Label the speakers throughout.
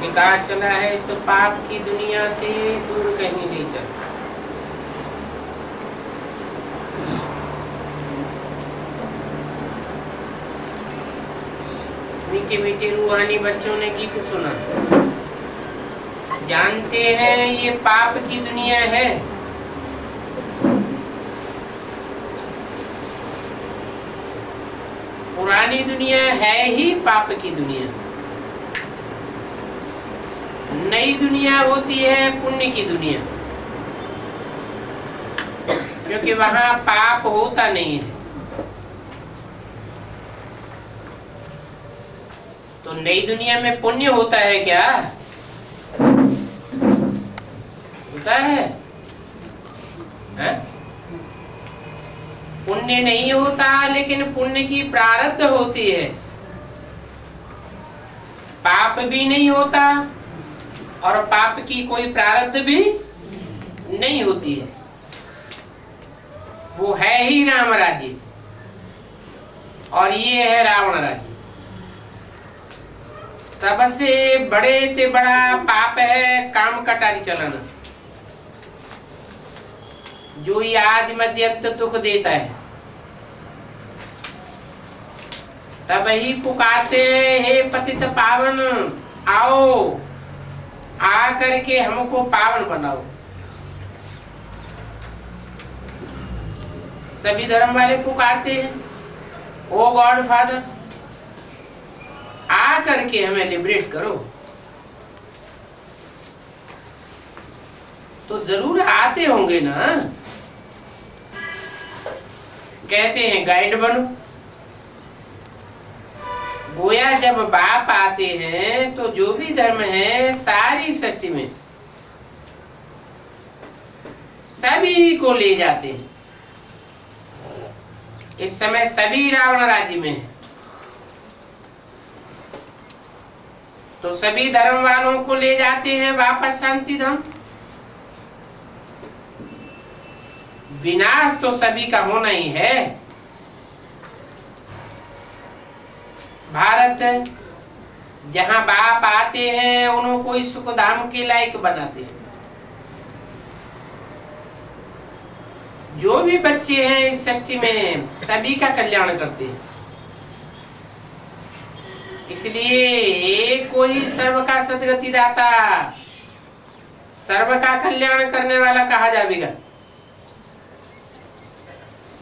Speaker 1: विकास चला है इस पाप की दुनिया से दूर कहीं नहीं चला। मीठे मीठे रूहानी बच्चों ने गीत सुना, जानते हैं ये पाप की दुनिया है। पुरानी दुनिया है ही पाप की दुनिया, नई दुनिया होती है पुण्य की दुनिया, क्योंकि वहां पाप होता नहीं है। तो नई दुनिया में पुण्य होता है क्या? होता है? पुण्य नहीं होता, लेकिन पुण्य की प्रारब्ध होती है। पाप भी नहीं होता और पाप की कोई प्रारब्ध भी नहीं होती है। वो है ही राम राज्य और ये है रावण राज्य। सबसे बड़े से बड़ा पाप है काम कटारी चलाना, जो ये आदि मध्य अंत दुख देता है। तब ही पुकारते हे पतित पावन, आओ आ करके हमको पावन बनाओ। सभी धर्म वाले पुकारते हैं, ओ गॉड फादर आ करके हमें लिबरेट करो। तो जरूर आते होंगे ना, कहते हैं गाइड बनो। गोया जब बाप आते हैं तो जो भी धर्म है सारी सृष्टि में सभी को ले जाते हैं। इस समय सभी रावण राज्य में है, तो सभी धर्म वालों को ले जाते हैं वापस शांति धाम। विनाश तो सभी का होना ही है। भारत जहां बाप आते हैं उनको इस सुख धाम के लायक बनाते हैं। जो भी बच्चे हैं इस सृष्टि में सभी का कल्याण करते हैं। इसलिए कोई सर्व का सदगति दाता, सर्व का कल्याण करने वाला कहा जाएगा।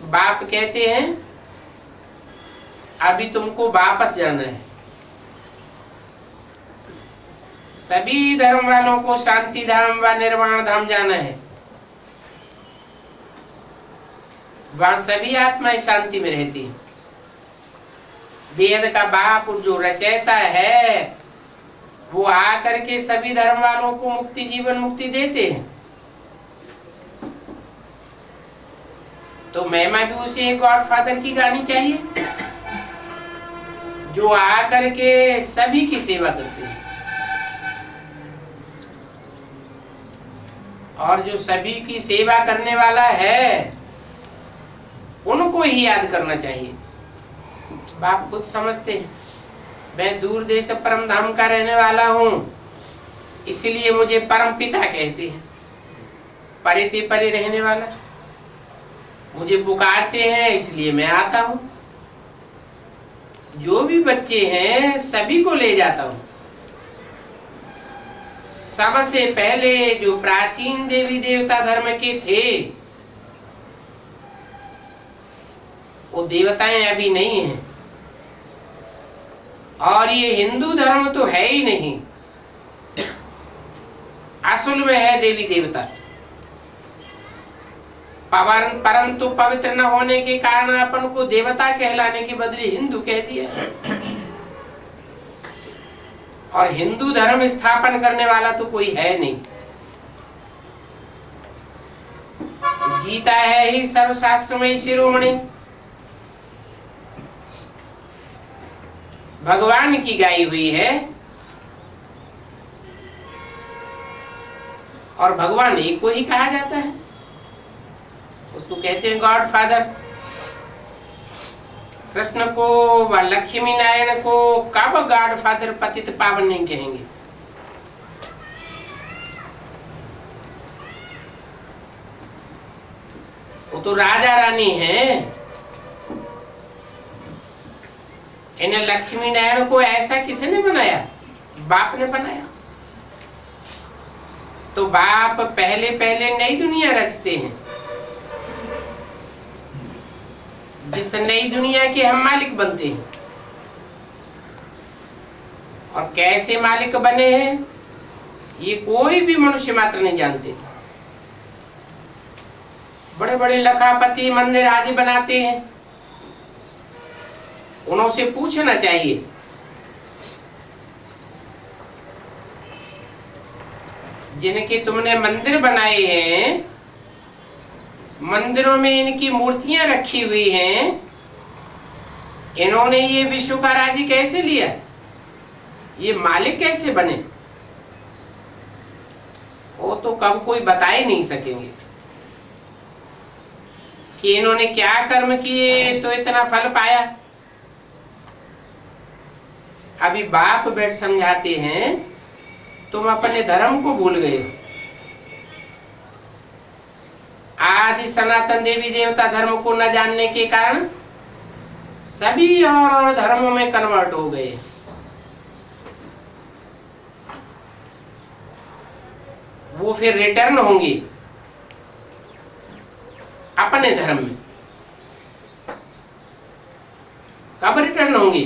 Speaker 1: बाप कहते हैं अभी तुमको वापस जाना है। सभी धर्म वालों को शांति धाम व निर्वाण धाम जाना है। वहां सभी आत्माएं शांति में रहती है। वेद का बाप जो रचयिता है वो आकर के सभी धर्म वालों को मुक्ति, जीवन मुक्ति देते हैं। तो महिमा भी उसे गॉड फादर की गानी चाहिए जो आकर के सभी की सेवा करते हैं। और जो सभी की सेवा करने वाला है उनको ही याद करना चाहिए। बाप खुद समझते हैं, मैं दूर देश परम धाम का रहने वाला हूँ, इसलिए मुझे परम पिता कहते हैं। परे ते परे रहने वाला, मुझे पुकारते हैं इसलिए मैं आता हूँ। जो भी बच्चे हैं सभी को ले जाता हूँ। सबसे पहले जो प्राचीन देवी देवता धर्म के थे वो देवताएं अभी नहीं हैं, और ये हिंदू धर्म तो है ही नहीं। असल में है देवी देवता, परंतु पवित्र न होने के कारण अपन को देवता कहलाने के बदले हिंदू कह दिया। और हिंदू धर्म स्थापन करने वाला तो कोई है नहीं। गीता है ही सर्वशास्त्र में शिरोमणि, भगवान की गाई हुई है, और भगवान एक को ही कहा जाता है। उसको कहते हैं गॉड फादर। कृष्ण को व लक्ष्मी नारायण को कब गॉड फादर पतित पावन नहीं कहेंगे? तो राजा रानी हैं। इन्हें लक्ष्मी नारायण को ऐसा किसने बनाया? बाप ने बनाया। तो बाप पहले पहले नई दुनिया रचते हैं, जिस नई दुनिया के हम मालिक बनते हैं। और कैसे मालिक बने हैं ये कोई भी मनुष्य मात्र नहीं जानते। बड़े बड़े लखापति मंदिर आदि बनाते हैं, उनसे पूछना चाहिए जिनके तुमने मंदिर बनाए हैं, मंदिरों में इनकी मूर्तियां रखी हुई हैं, इन्होंने ये विश्व का राज्य कैसे लिया? ये मालिक कैसे बने? वो तो कब कोई बता ही नहीं सकेंगे कि इन्होंने क्या कर्म किए तो इतना फल पाया। अभी बाप बैठ समझाते हैं, तुम अपने धर्म को भूल गए। आदि सनातन देवी देवता धर्म को न जानने के कारण सभी और धर्मों में कन्वर्ट हो गए। वो फिर रिटर्न होंगे अपने धर्म में। कब रिटर्न होंगे?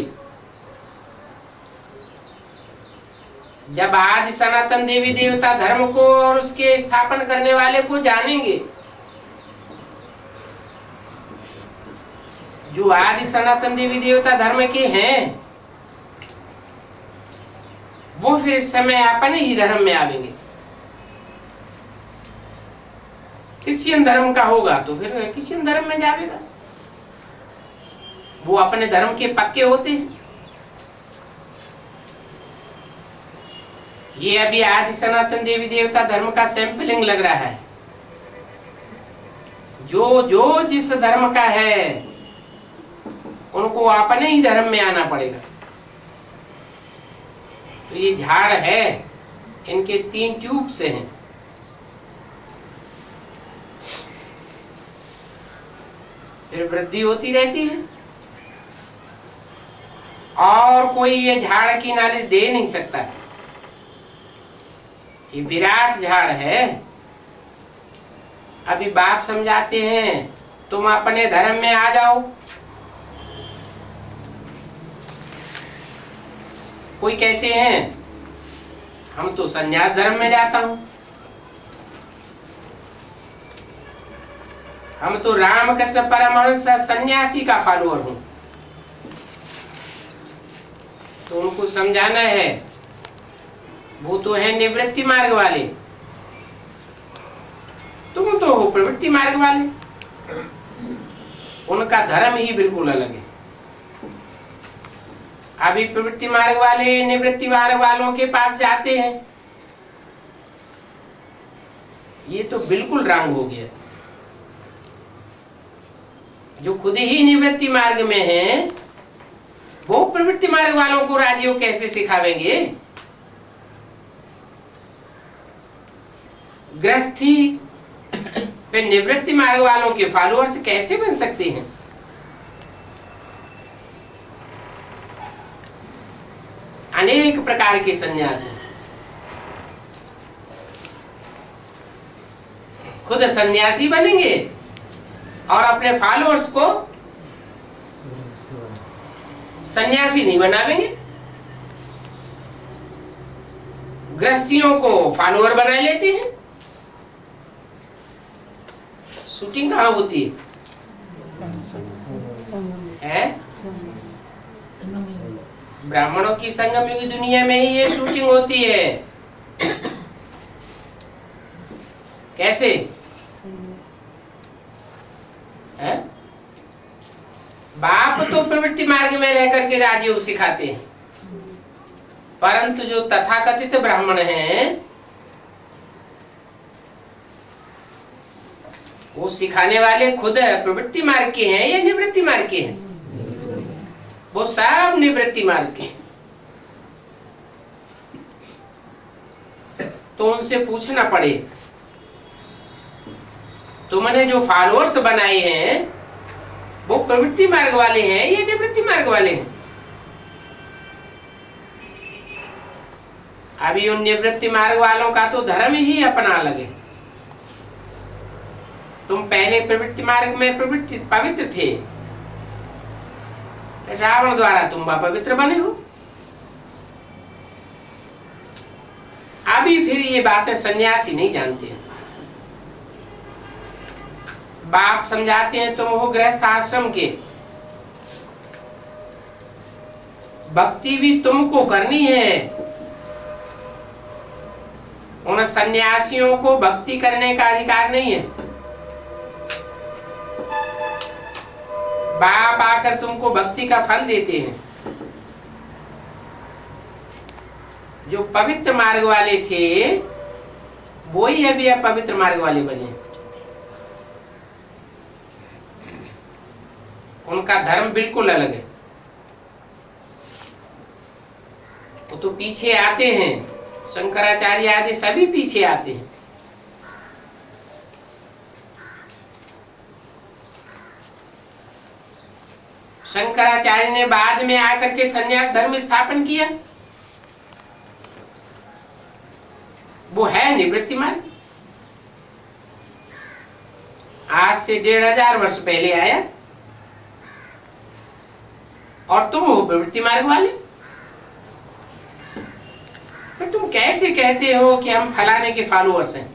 Speaker 1: जब आदि सनातन देवी देवता धर्म को और उसके स्थापन करने वाले को जानेंगे। जो आदि सनातन देवी देवता धर्म के हैं वो फिर इस समय अपने ही धर्म में आवेंगे। क्रिश्चियन धर्म का होगा तो फिर क्रिश्चियन धर्म में जाएगा। वो अपने धर्म के पक्के होते हैं। ये अभी आदि सनातन देवी देवता धर्म का सैंपलिंग लग रहा है। जो जो जिस धर्म का है उनको अपने ही धर्म में आना पड़ेगा। तो ये झाड़ है, इनके 3 ट्यूब से हैं। फिर वृद्धि होती रहती है और कोई ये झाड़ की नॉलेज दे नहीं सकता। ये विराट झाड़ है। अभी बाप समझाते हैं तुम अपने धर्म में आ जाओ। कोई कहते हैं हम तो संन्यास धर्म में जाता हूं, हम तो रामकृष्ण परमहंस सन्यासी का फॉलोअर हूं। तो उनको समझाना है वो तो है निवृत्ति मार्ग वाले, तुम तो हो प्रवृत्ति मार्ग वाले। उनका धर्म ही बिल्कुल अलग है। अभी प्रवृत्ति मार्ग वाले निवृत्ति मार्ग वालों के पास जाते हैं, ये तो बिल्कुल रंग हो गया। जो खुद ही निवृत्ति मार्ग में हैं वो प्रवृत्ति मार्ग वालों को राजयोग कैसे सिखावेंगे? गृहस्थी पे निवृत्ति मार्ग वालों के फॉलोअर्स कैसे बन सकते हैं? अनेक प्रकार के सन्यास हैं। खुद सन्यासी बनेंगे और अपने फॉलोअर्स को सन्यासी नहीं बनावेंगे। गृहस्थियों को फॉलोअर बना लेते हैं। शूटिंग कहाँ होती है? ब्राह्मणों की संगम युग दुनिया में ही ये शूटिंग होती है। कैसे है? बाप तो प्रवृत्ति मार्ग में रह करके राजयोग सिखाते हैं, परंतु जो तथाकथित ब्राह्मण हैं वो सिखाने वाले खुद प्रवृत्ति मार्ग के हैं या निवृत्ति मार्ग के हैं? वो सब निवृत्ति मार्ग के। तो उनसे पूछना पड़े तुमने जो फॉलोअर्स बनाए हैं वो प्रवृत्ति मार्ग वाले हैं या निवृत्ति मार्ग वाले हैं? अभी उन निवृत्ति मार्ग वालों का तो धर्म ही अपना अलग है। तुम पहले प्रवृत्ति मार्ग में पवित्र थे, रावण द्वारा तुम अपवित्र बने हो। अभी फिर ये बातें सन्यासी नहीं जानते हैं। बाप समझाते हैं तुम हो गृहस्थ आश्रम के, भक्ति भी तुमको करनी है। उन सन्यासियों को भक्ति करने का अधिकार नहीं है। बाप आकर तुमको भक्ति का फल देते हैं। जो पवित्र मार्ग वाले थे वो ही अभी अपवित्र मार्ग वाले बने। उनका धर्म बिल्कुल अलग है। वो तो पीछे आते हैं, शंकराचार्य आदि सभी पीछे आते हैं। शंकराचार्य ने बाद में आकर के संन्यास धर्म स्थापन किया, वो है निवृत्ति मार्ग। आज से 1500 वर्ष पहले आया और तुम हो प्रवृत्ति मार्ग वाले। तो तुम कैसे कहते हो कि हम फलाने के फॉलोअर्स हैं?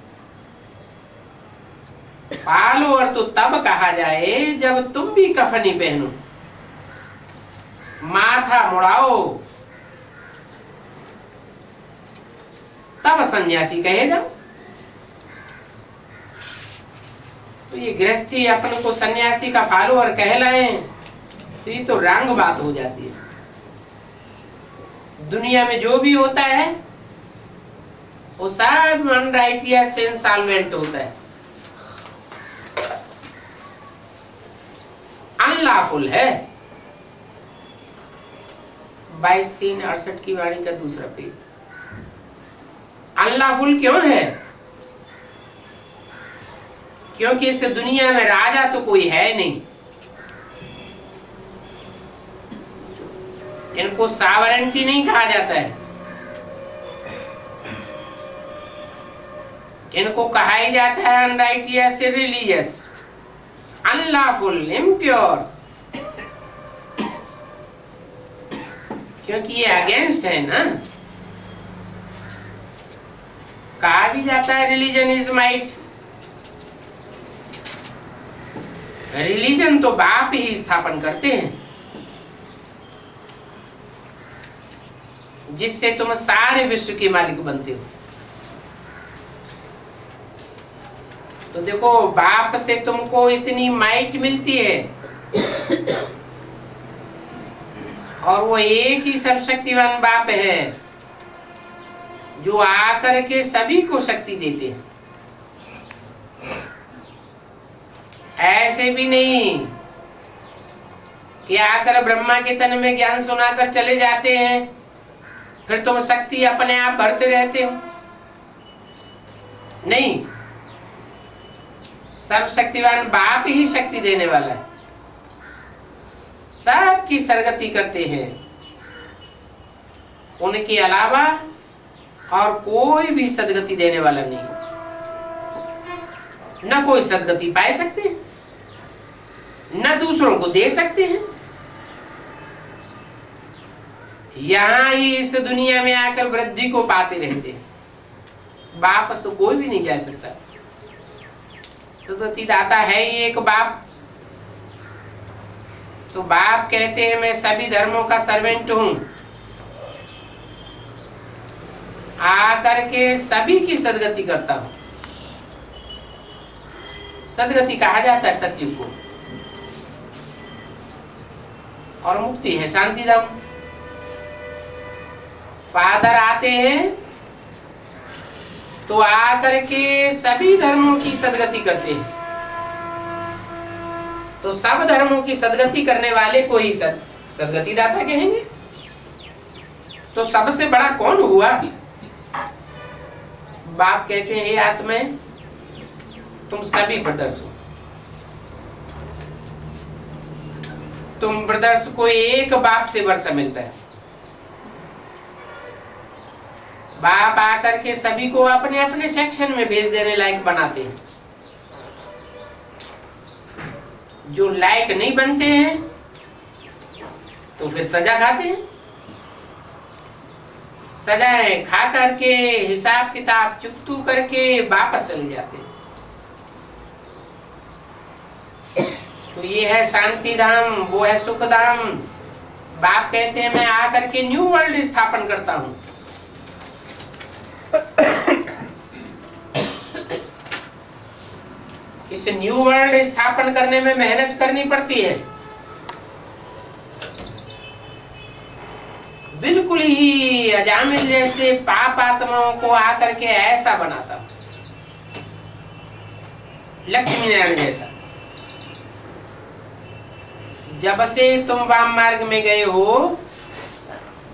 Speaker 1: फॉलोअर तो तब कहा जाए जब तुम भी कफनी पहनो, माथा मुड़ाओ, तब सन्यासी कहे जाओ। तो ये गृहस्थी अपन को सन्यासी का फॉलोअर कहलाए तो ये तो रंग बात हो जाती है। दुनिया में जो भी होता है वो सब अनराइटियस इंसॉल्वेंट होता है, अनलॉफुल है। 22-3-68 की वाणी का दूसरा पेज। अनलॉफुल क्यों है? क्योंकि इस दुनिया में राजा तो कोई है नहीं। इनको सॉवरेंटी नहीं कहा जाता है, इनको कहा ही जाता है अनराइटियस, इररिलीजियस, अनलॉफुल, इम्प्योर। क्योंकि ये अगेंस्ट है ना। कहा भी जाता है रिलीजन इज माइट। रिलीजन तो बाप ही स्थापन करते हैं, जिससे तुम सारे विश्व के मालिक बनते हो। तो देखो, बाप से तुमको इतनी माइट मिलती है और वो एक ही सर्वशक्तिवान बाप है जो आकर के सभी को शक्ति देते हैं। ऐसे भी नहीं कि आकर ब्रह्मा के तन में ज्ञान सुनाकर चले जाते हैं, फिर तुम शक्ति अपने आप भरते रहते हो। नहीं, सर्वशक्तिवान बाप ही शक्ति देने वाला है, सबकी सरगति करते हैं। उनके अलावा और कोई भी सदगति देने वाला नहीं। न कोई सदगति पाए सकते हैं, न दूसरों को दे सकते हैं। यहां ही इस दुनिया में आकर वृद्धि को पाते रहते हैं, वापस तो कोई भी नहीं जा सकता। तो गति दाता है ही एक बाप। तो बाप कहते हैं मैं सभी धर्मों का सर्वेंट हूं, आकर के सभी की सदगति करता हूं। सदगति कहा जाता है सतयुग को, और मुक्ति है शांतिधाम। फादर आते हैं तो आकर के सभी धर्मों की सदगति करते हैं। तो सब धर्मों की सदगति करने वाले को ही सदगति दाता कहेंगे। तो सबसे बड़ा कौन हुआ? बाप कहते हैं हे आत्मा, तुम सभी ब्रदर्स हो। तुम ब्रदर्स को एक बाप से वर्षा मिलता है। बाप आकर के सभी को अपने अपने सेक्शन में भेज देने लायक बनाते हैं। जो लायक नहीं बनते हैं तो फिर सजा खाते हैं। सजाएं खा करके हिसाब किताब चुकतू करके वापस चले जाते हैं। तो ये है शांति धाम, वो है सुख धाम। बाप कहते हैं मैं आकर के न्यू वर्ल्ड स्थापन करता हूं। इस न्यू वर्ल्ड स्थापन करने में मेहनत करनी पड़ती है। बिल्कुल ही अजामिल जैसे पाप आत्माओं को आकर के ऐसा बनाता हूं, लक्ष्मी नारायण जैसा। जब से तुम वाम मार्ग में गए हो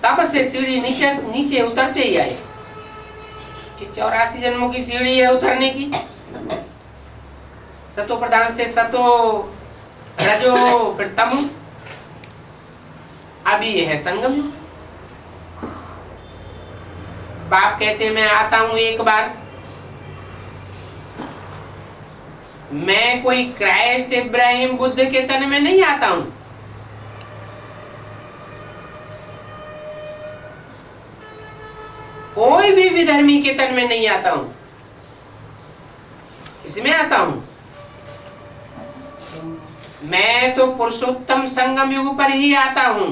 Speaker 1: तब से सीढ़ी नीचे नीचे उतरते ही आए कि 84 जन्मों की सीढ़ी है उतरने की। सतो प्रधान से सतो, रजो, फिर तमो, अभी यह है संगम। बाप कहते मैं आता हूं एक बार। मैं कोई क्राइस्ट इब्राहिम बुद्ध के तन में नहीं आता हूं। कोई भी विधर्मी के तन में नहीं आता हूं। इसमें आता हूं मैं तो पुरुषोत्तम संगम युग पर ही आता हूं।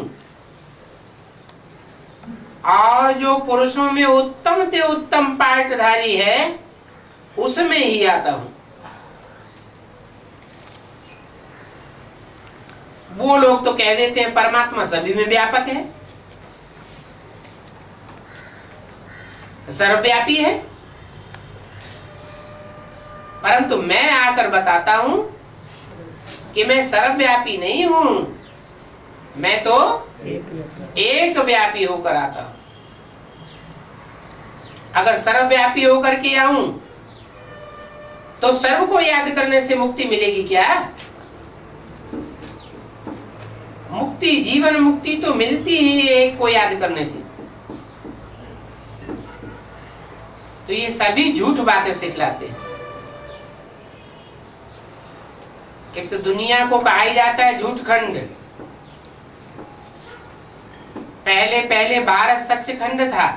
Speaker 1: और जो पुरुषों में उत्तम से उत्तम पाठधारी है उसमें ही आता हूं। वो लोग तो कह देते हैं परमात्मा सभी में व्यापक है, सर्वव्यापी है। परंतु मैं आकर बताता हूं कि मैं सर्वव्यापी नहीं हूं, मैं तो एक व्यापी होकर आता हूं। अगर सर्वव्यापी होकर के आऊं तो सर्व को याद करने से मुक्ति मिलेगी क्या? मुक्ति, जीवन मुक्ति तो मिलती ही एक को याद करने से। तो ये सभी झूठ बातें सिखलाते हैं। इस दुनिया को कहा ही जाता है झूठ खंड। पहले पहले भारत सच्चखंड था।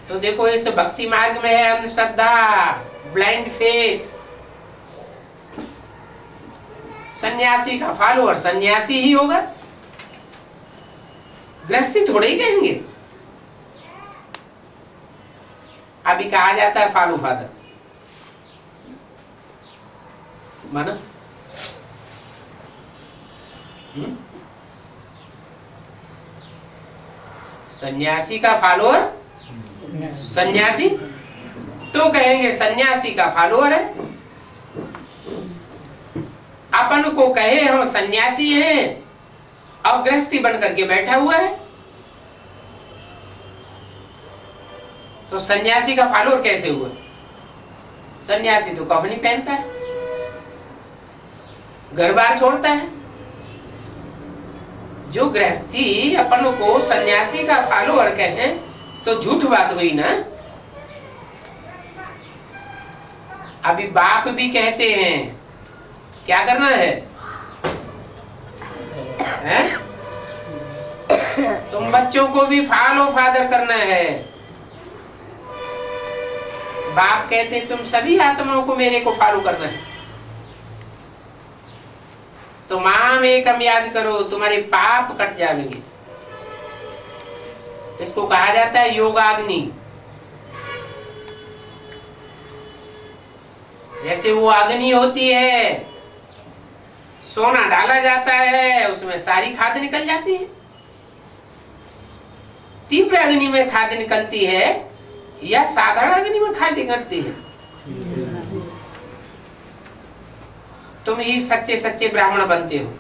Speaker 1: तो देखो इस भक्ति मार्ग में है अंधश्रद्धा, ब्लाइंड फेथ। सन्यासी का फॉलोअर सन्यासी ही होगा, गृहस्थी थोड़े ही कहेंगे। अभी कहा जाता है फॉलो फादर, माना सन्यासी का फॉलोअर सन्यासी, तो कहेंगे सन्यासी का फॉलोअर है। अपन को कहे हम सन्यासी हैं और गृहस्थी बन करके बैठा हुआ है, तो सन्यासी का फॉलोअर कैसे हुआ? सन्यासी तो कफनी पहनता है, घर बार छोड़ता है। जो गृहस्थी अपन को सन्यासी का फॉलोअर कहें तो झूठ बात हुई ना। अभी बाप भी कहते हैं क्या करना है, हैं? तुम बच्चों को भी फॉलो फादर करना है। बाप कहते तुम सभी आत्माओं को मेरे को फॉलो करना है। तो माम एकम याद करो, तुम्हारे पाप कट जाएंगे। इसको कहा जाता है योगाग्नि। जैसे वो अग्नि होती है, सोना डाला जाता है, उसमें सारी खाद निकल जाती है। तीव्र अग्नि में खाद निकलती है या साधारण अग्नि में खाद निकलती है? तुम ही सच्चे सच्चे ब्राह्मण बनते हो।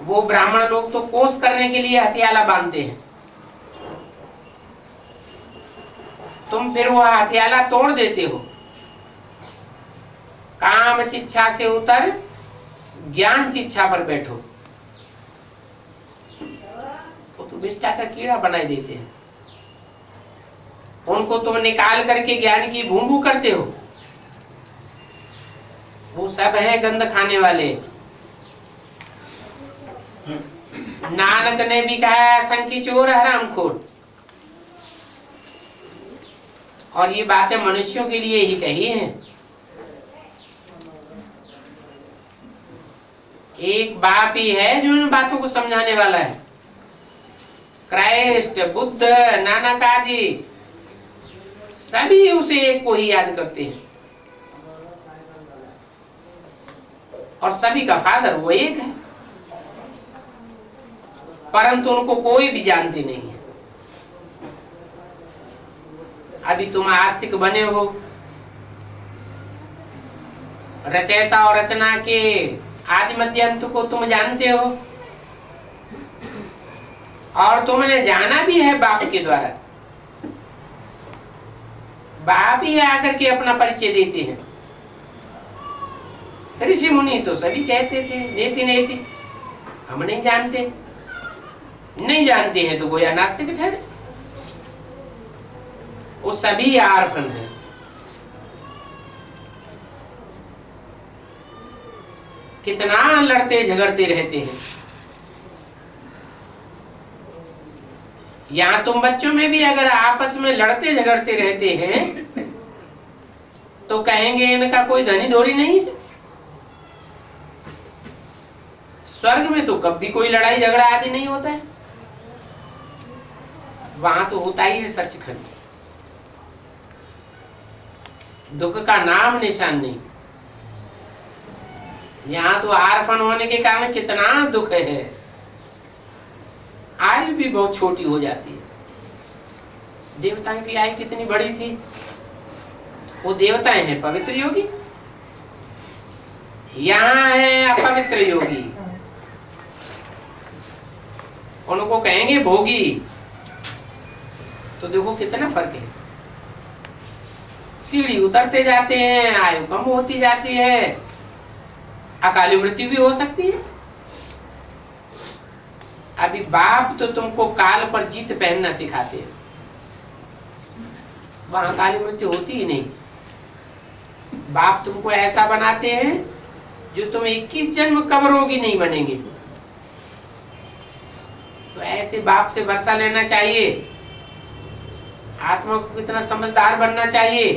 Speaker 1: वो ब्राह्मण लोग तो कोस करने के लिए हथियाला बांधते हैं। तुम फिर वो हथियाला तोड़ देते हो। काम चिच्छा से उतर ज्ञान चिच्छा पर बैठो। वो तो विष्ठा का कीड़ा बनाए देते हैं, उनको तुम निकाल करके ज्ञान की भूंबू करते हो। वो सब है गंध खाने वाले। नानक ने भी कहा संकी चोर हरामखोर, और ये बातें मनुष्यों के लिए ही कही हैं। एक बाप ही है जो इन बातों को समझाने वाला है। क्राइस्ट, बुद्ध, नानक आदि सभी उसे एक को ही याद करते हैं, और सभी का फादर वो एक है, परंतु उनको कोई भी जानते नहीं है। अभी तुम आस्तिक बने हो, रचयिता और रचना के आदि मध्य अंत को तुम जानते हो, और तुमने जाना भी है बाप के द्वारा। बाप ही आकर के अपना परिचय देते हैं। ऋषि मुनि तो सभी कहते थे नेति नेति, हम नहीं जानते। नहीं जानते हैं तो गोया नास्तिक ठहरे। वो सभी आर्फन है। कितना लड़ते झगड़ते रहते हैं। यहाँ तुम बच्चों में भी अगर आपस में लड़ते झगड़ते रहते हैं तो कहेंगे इनका कोई धनी धोरी नहीं है। स्वर्ग में तो कभी कोई लड़ाई झगड़ा आदि नहीं होता है, वहां तो होता ही है सचखंड। दुख का नाम निशान नहीं। यहाँ तो आरफन होने के कारण कितना दुख है, आयु भी बहुत छोटी हो जाती है। देवताओं की आयु कितनी बड़ी थी। वो देवताएं हैं पवित्र योगी, यहाँ है अपवित्र योगी। उनको कहेंगे भोगी, तो देखो कितना फर्क है। सीढ़ी उतरते जाते हैं, आयु कम होती जाती है, अकाली मृत्यु भी हो सकती है। अभी बाप तो तुमको काल पर जीत पहनना सिखाते हैं, वहां काली मृत्यु होती ही नहीं। बाप तुमको ऐसा बनाते हैं जो तुम 21 जन्म कब रोगी नहीं बनेंगे। तो ऐसे बाप से वर्षा लेना चाहिए। आत्मा को कितना समझदार बनना चाहिए।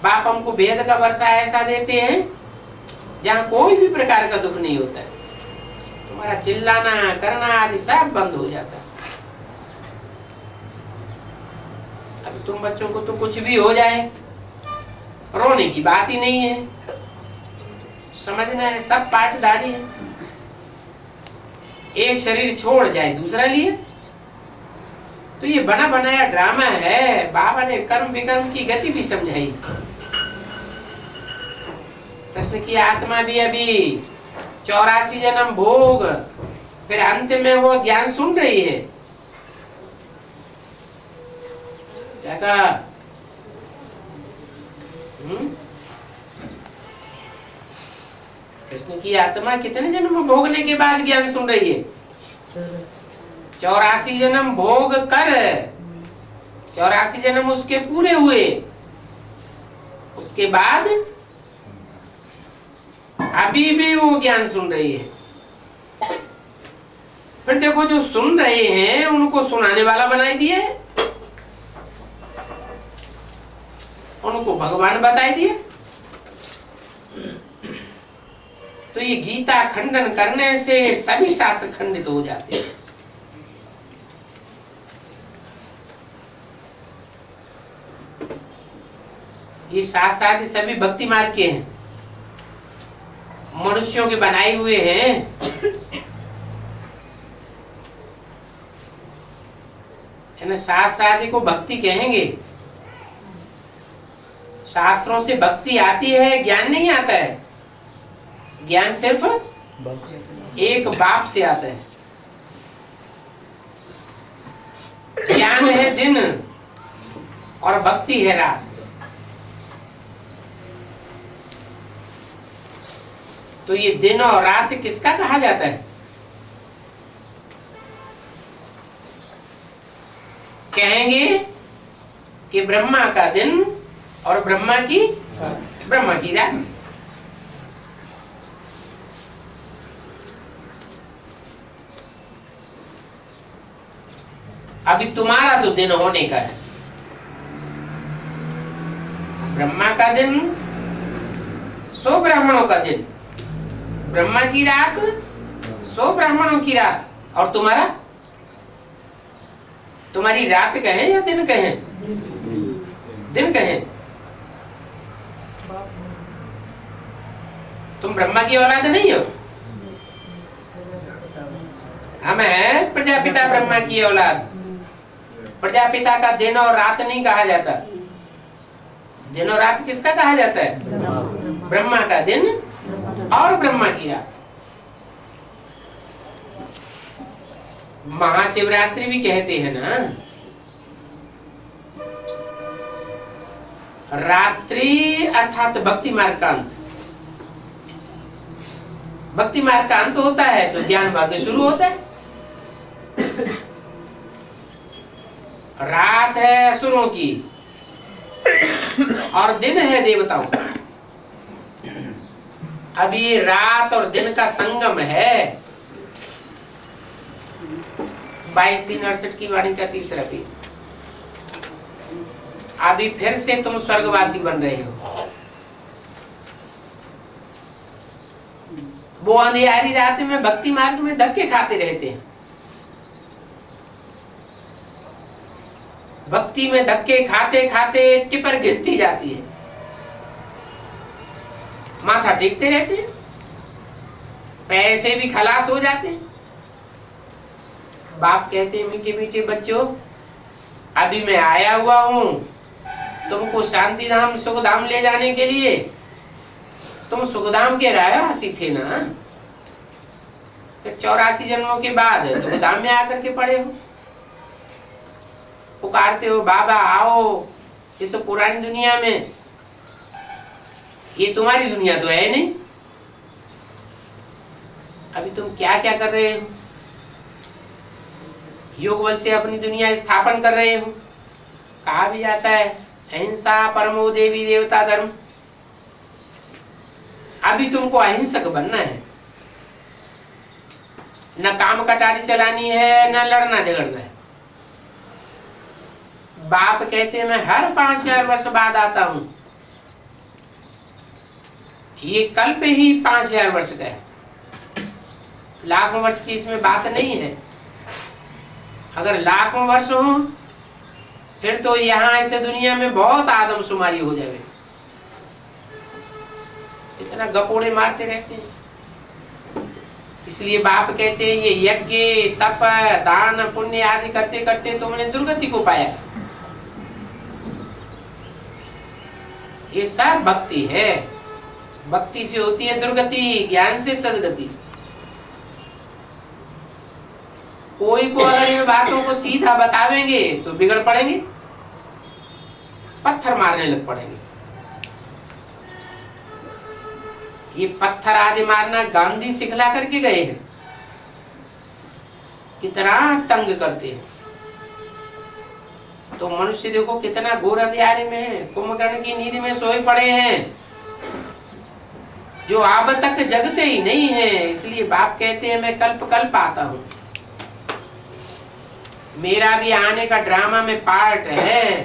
Speaker 1: बाप हमको वेद का वर्षा ऐसा देते हैं जहाँ कोई भी प्रकार का दुख नहीं होता है। तुम्हारा चिल्लाना करना आदि सब बंद हो जाता है। अब तुम बच्चों को तो कुछ भी हो जाए, रोने की बात ही नहीं है। समझना है सब पाठधारी है। एक शरीर छोड़ जाए दूसरा लिए, तो ये बना बनाया ड्रामा है। बाबा ने कर्म विकर्म की गति भी समझाई। कृष्ण की आत्मा भी अभी 84 जन्म भोग, फिर अंत में वो ज्ञान सुन रही है। क्या कहा? कृष्ण की आत्मा कितने जन्म भोगने के बाद ज्ञान सुन रही है? 84 जन्म भोग कर, 84 जन्म उसके पूरे हुए, उसके बाद अभी भी वो ज्ञान सुन रही है। फिर देखो जो सुन रहे हैं उनको सुनाने वाला बनाई दिया है, उनको भगवान बताई दिए। तो ये गीता खंडन करने से सभी शास्त्र खंडित हो जाते हैं। ये शास्त्रादि सभी भक्ति मार्ग के हैं, मनुष्यों के बनाए हुए हैं। शास्त्रादि को भक्ति कहेंगे। शास्त्रों से भक्ति आती है, ज्ञान नहीं आता है। ज्ञान सिर्फ एक बाप से आता है। ज्ञान है दिन, और भक्ति है रात। तो ये दिन और रात किसका कहा जाता है? कहेंगे कि ब्रह्मा का दिन और ब्रह्मा की रात। अभी तुम्हारा तो दिन होने का है। ब्रह्मा का दिन, 100 ब्राह्मणों का दिन, ब्रह्मा की रात, 100 ब्राह्मणों की रात। और तुम्हारी रात कहें या दिन कहें? दिन कहें। तुम ब्रह्मा की औलाद नहीं हो, हम हैं प्रजापिता ब्रह्मा की औलाद। प्रजापिता का दिन और रात नहीं कहा जाता। दिन और रात किसका कहा जाता है? ब्रह्मा का दिन और ब्रह्मा की रात। महाशिवरात्रि भी कहते हैं ना, रात्रि अर्थात भक्ति मार्ग का अंत। भक्ति मार्ग का अंत होता है तो ज्ञान मार्ग शुरू होता है। रात है असुरों की और दिन है देवताओं का। अभी रात और दिन का संगम है। 22-3-68 की वाणी का तीसरा पेज। अभी फिर से तुम स्वर्गवासी बन रहे हो। वो अंधियारी रात में भक्ति मार्ग में धक्के खाते रहते हैं। भक्ति में धक्के खाते खाते टिपर घिसती जाती है, माथा टेकते रहते हैं, पैसे भी खलास हो जाते हैं। बाप कहते हैं मीठे मीठे बच्चों, अभी मैं आया हुआ हूं तुमको शांति धाम सुख धाम ले जाने के लिए। तुम सुखधाम के रहवासी थे ना, फिर 84 जन्मों के बाद सुखधाम में आकर के पड़े हो, पुकारते हो बाबा आओ इस पुरानी दुनिया में। ये तुम्हारी दुनिया तो है नहीं। अभी तुम क्या क्या कर रहे हो? योग बल से अपनी दुनिया स्थापन कर रहे हो। कहा भी जाता है अहिंसा परमो देवी देवता धर्म। अभी तुमको अहिंसक बनना है। न काम कटारी चलानी है, न लड़ना झगड़ना है। बाप कहते हैं मैं हर 5000 वर्ष बाद आता हूं। ये कल्प ही 5000 वर्ष का है, लाखों वर्ष की इसमें बात नहीं है। अगर लाखों वर्ष हो फिर तो यहाँ ऐसे दुनिया में बहुत आदमशुमारी हो जाए। इतना गपोड़े मारते रहते हैं। इसलिए बाप कहते हैं ये यज्ञ तप दान पुण्य आदि करते करते तुमने दुर्गति को पाया। ये सब भक्ति है। भक्ति से होती है दुर्गति, ज्ञान से सदगति। कोई को अगर इन बातों को सीधा बतावेंगे तो बिगड़ पड़ेंगे, पत्थर मारने लग पड़ेंगे। ये पत्थर आदि मारना गांधी सिखला करके गए हैं। कितना तंग करते हैं। तो मनुष्य देखो कितना घोर अंधियारे में है, कुंभकर्ण की नींद में सोए पड़े हैं, जो अब तक जगते ही नहीं है। इसलिए बाप कहते हैं मैं कल्प कल्प आता हूं। मेरा भी आने का ड्रामा में पार्ट है।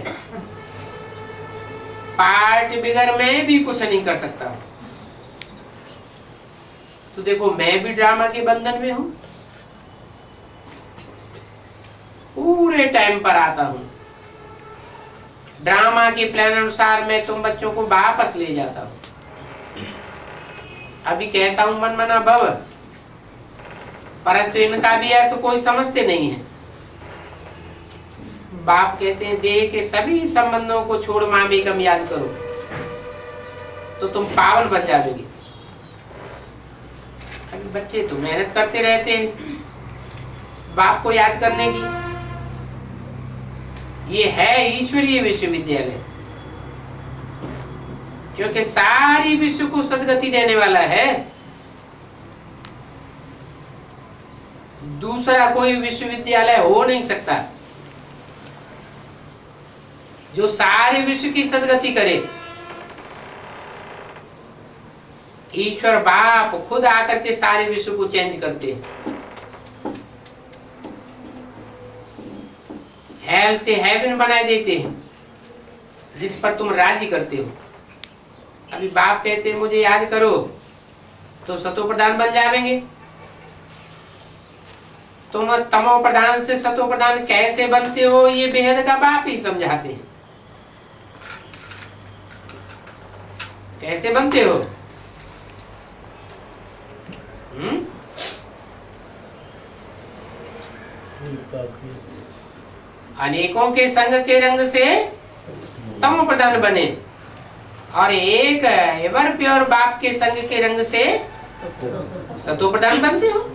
Speaker 1: पार्ट बिगर मैं भी कुछ नहीं कर सकता। तो देखो मैं भी ड्रामा के बंधन में हूं। पूरे टाइम पर आता हूं। ड्रामा के प्लान अनुसार मैं तुम बच्चों को वापस ले जाता हूं। अभी कहता हूं मन मना भव, परंतु इनका भी अर्थ कोई समझते नहीं है। बाप कहते हैं देह के सभी संबंधों को छोड़ मामेकम याद करो तो तुम पावन बन जाओगे। अभी बच्चे तो मेहनत करते रहते हैं बाप को याद करने की। ये है ईश्वरीय विश्वविद्यालय, क्योंकि सारी विश्व को सदगति देने वाला है। दूसरा कोई विश्वविद्यालय हो नहीं सकता जो सारे विश्व की सदगति करे। ईश्वर बाप खुद आकर के सारे विश्व को चेंज करते हैं। हेल से हेवन बना देते हैं, जिस पर तुम राज्य करते हो। अभी बाप कहते हैं मुझे याद करो, तो सतो प्रधान बन जाएंगे। तुम तमो प्रधान से सतो प्रधान कैसे बनते हो, ये बेहद का बाप ही समझाते हैं। कैसे बनते हो? अनेकों के संग के रंग से तमो प्रधान बने, और एक एवर प्योर बाप के संग के रंग से सतो प्रधान बनते हो।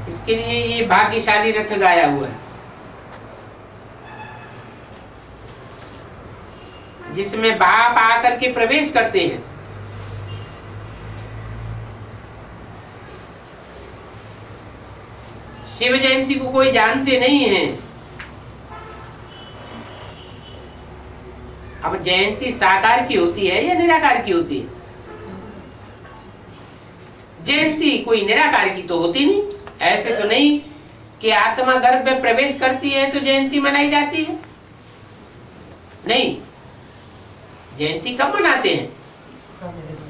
Speaker 1: इसके लिए ये भाग्यशाली रथ गाया हुआ है, जिसमें बाप आकर के प्रवेश करते हैं। शिव जयंती को कोई जानते नहीं है। अब जयंती साकार की होती है या निराकार की होती है? जयंती कोई निराकार की तो होती नहीं। ऐसे तो नहीं कि आत्मा गर्भ में प्रवेश करती है तो जयंती मनाई जाती है। नहीं, जयंती कब मनाते हैं?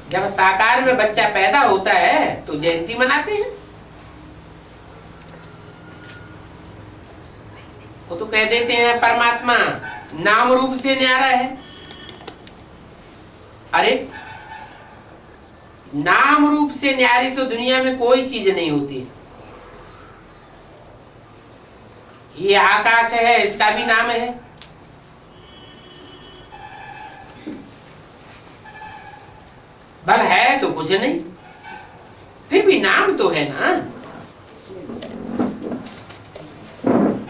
Speaker 1: जब साकार में बच्चा पैदा होता है तो जयंती मनाते हैं। वो तो कह देते हैं परमात्मा नाम रूप से न्यारा है। अरे नाम रूप से न्यारी तो दुनिया में कोई चीज नहीं होती। ये आकाश है, इसका भी नाम है। बल है तो कुछ नहीं, फिर भी नाम तो है ना।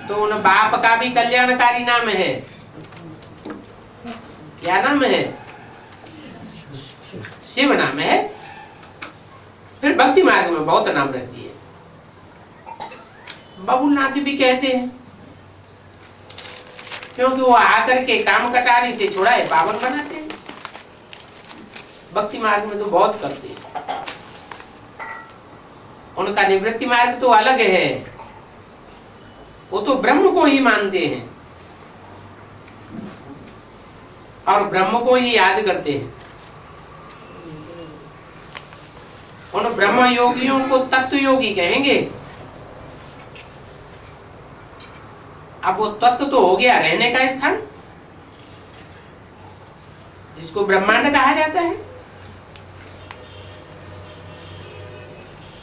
Speaker 1: तो उन बाप का भी कल्याणकारी नाम है। क्या नाम है? शिव नाम है। फिर भक्ति मार्ग में बहुत नाम रख दिए। बबुलनाथ भी कहते हैं, क्योंकि वो आकर के काम कटारी से छुड़ाए पावन बनाते हैं। भक्ति मार्ग में तो बहुत करते हैं। उनका निवृत्ति मार्ग तो अलग है। वो तो ब्रह्म को ही मानते हैं और ब्रह्म को ही याद करते हैं। उन ब्रह्म योगियों को तत्व योगी कहेंगे। अब वो तत्व तो हो गया रहने का स्थान, जिसको ब्रह्मांड कहा जाता है।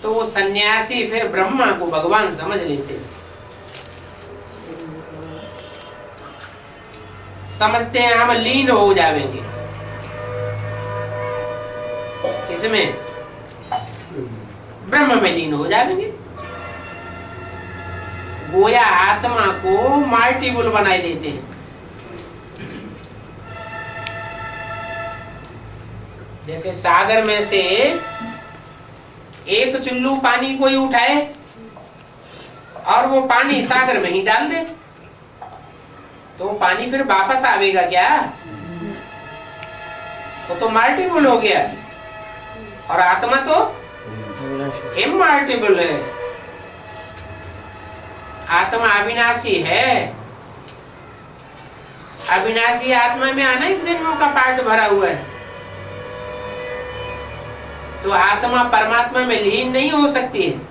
Speaker 1: तो वो सन्यासी फिर ब्रह्मा को भगवान समझ लेते हैं। समझते हैं हम लीन हो जाएंगे। किसमें? ब्रह्म में लीन हो जाएंगे। गोया आत्मा को माल्टीबल बनाए देते हैं। जैसे सागर में से एक चुल्लू पानी कोई उठाए और वो पानी सागर में ही डाल दे, तो पानी फिर वापस आवेगा क्या? वो तो मल्टीपल हो गया। और आत्मा तो इमल्टीपल है। आत्मा अविनाशी है। अविनाशी आत्मा में अनेक जन्मों का पार्ट भरा हुआ है। तो आत्मा परमात्मा में लीन नहीं हो सकती है।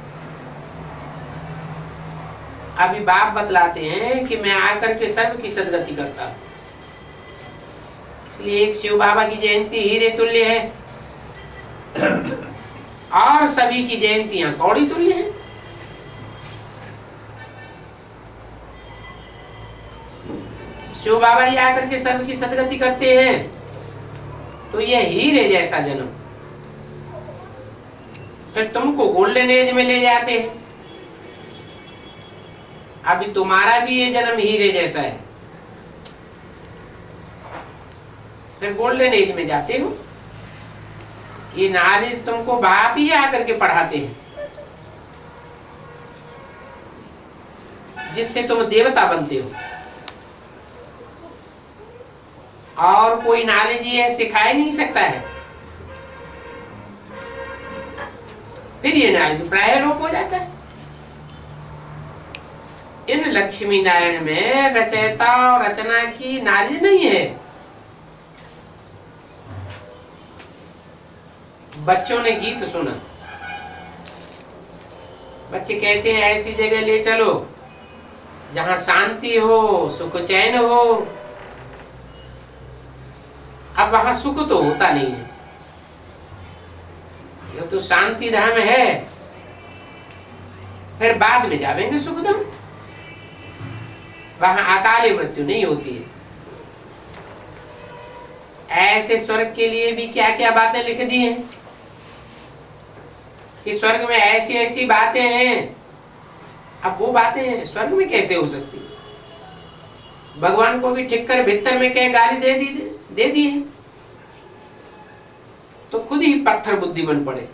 Speaker 1: अभी बाप बतलाते हैं कि मैं आकर के सर्व की सदगति करता हूं। इसलिए एक शिव बाबा की जयंती हीरे तुल्य है और सभी की जयंतियां कौड़ी तुल्य हैं। शिव बाबा ही आकर के सर्व की सदगति करते हैं, तो यह हीरे जैसा जन्म फिर तुमको गोल्डन एज में ले जाते हैं। अभी तुम्हारा भी ये जन्म हीरे जैसा है, फिर गोल्डन एज में जाते हो। ये नॉलेज तुमको बाप ही आकर के पढ़ाते हैं, जिससे तुम देवता बनते हो। और कोई नॉलेज ये सिखा ही नहीं सकता है, फिर ये नॉलेज प्राय लोप हो जाता है। इन लक्ष्मी नारायण में रचयिता और रचना की नॉलेज नहीं है। बच्चों ने गीत सुना, बच्चे कहते हैं ऐसी जगह ले चलो जहां शांति हो, सुख चैन हो। अब वहां सुख तो होता नहीं है, ये तो शांति धाम है, फिर बाद में जावेंगे सुख धाम। वहां अकाल मृत्यु नहीं होती है। ऐसे स्वर्ग के लिए भी क्या क्या बातें लिख दी हैं कि स्वर्ग में ऐसी ऐसी बातें हैं। अब वो बातें स्वर्ग में कैसे हो सकती? भगवान को भी ठीक कर भीतर में क्या गाली दे दी है, तो खुद ही पत्थर बुद्धि बन पड़े।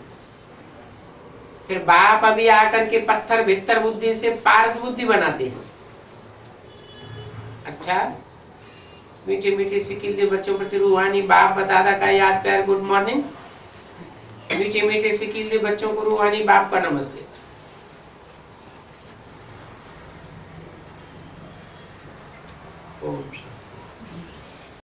Speaker 1: फिर बाप अभी आकर के पत्थर भीतर बुद्धि से पारस बुद्धि बनाते हैं। अच्छा, मीठे मीठे सिकिल बच्चों प्रति रूहानी बाप दादा का याद प्यार गुड मॉर्निंग। मीठे मीठे सिकिल बच्चों को रूहानी बाप का नमस्ते।